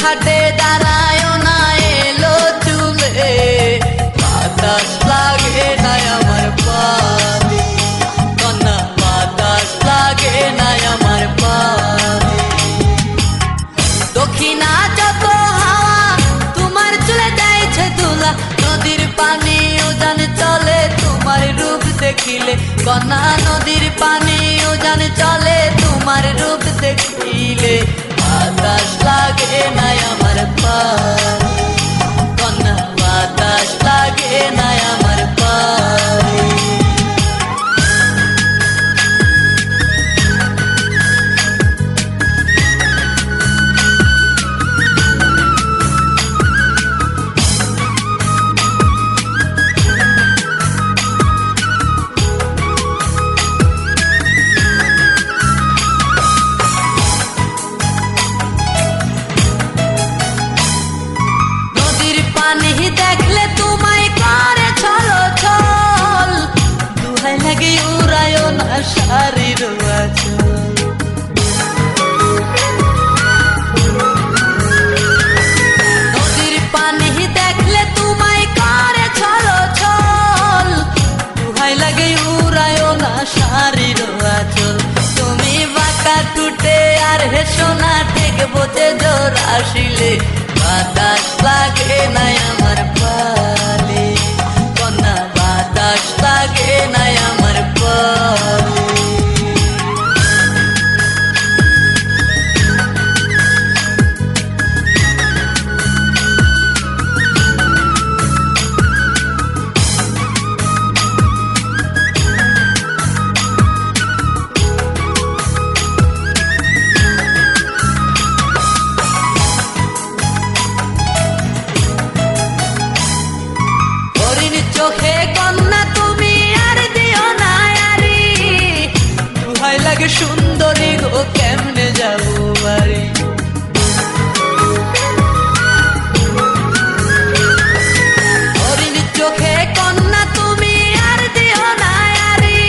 ঘাটে দাঁড়ায় না এলো চুলে, বাতাস লাগে না আমার পানে, কন্যা বাতাস লাগে না আমার পানে। দক্ষিণা যত হাওয়া তোমার চলে যাইছে দুলা, নদীর পানি উজান চলে তোমার রূপ দেখিলে, কন্যা নদীর পানি উজান চলে তোমার রূপ দেখিলে, বাতাস লাগে না আমার পানে, কন্যা বাতাস লাগে না আমার পানে। পানি দেখলে তোমায় করে ছলো ছল, দুহাই লাগে উড়ায় না শাড়ির আঁচল। নদীর পানি দেখলে তোমায় করে ছলো ছল, দুহাই লাগে উড়ায় না শাড়ির আঁচল। তুমি বাঁকা টুটে আর হেসো না ঠিক বোঝে জোর আসিলে, বাতাস লাগে না আমার পালে, কন্যা বাতাস লাগে না আমার পালে। চোখে কন্যা তুমি আর দিও না আরি, দুহাই লাগে সুন্দরী গো কেমনে যাবো বাড়ি। হরিণ চোখে কন্যা তুমি আর দিও না আরি,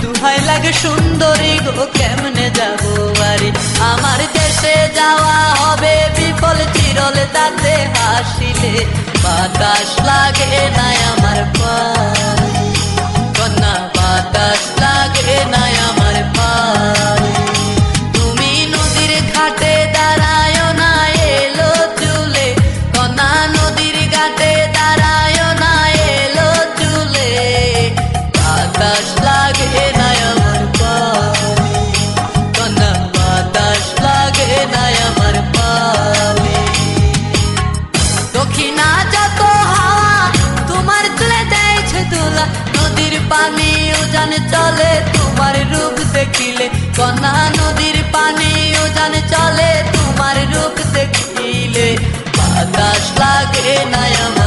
দুহাই লাগে সুন্দরী গো কেমনে যাবো বাড়ি। আমার দেশে যাওয়া হবে বিফল চিরল তাতে হাসিলে, বাতাস লাগে না আমার পানে, কন্যা বাতাস লাগে না আমার পানে। তুমি নদীর ঘাটে দাঁড়ায় না এলো চুলে, কন্যা নদীর ঘাটে দাঁড়ায় না এলো চুলে, বাতাস লাগে না আমার পানে, কন্যা বাতাস লাগে না আমার পানে। দক্ষিণা যত হাওয়া তোমার চলে যাইছে দুলা, নদীর পানি উজান চলে তোমার রূপ দেখিলে, কন্যা নদীর পানি উজান চলে তোমার রূপ দেখিলে, বাতাস লাগে না আমার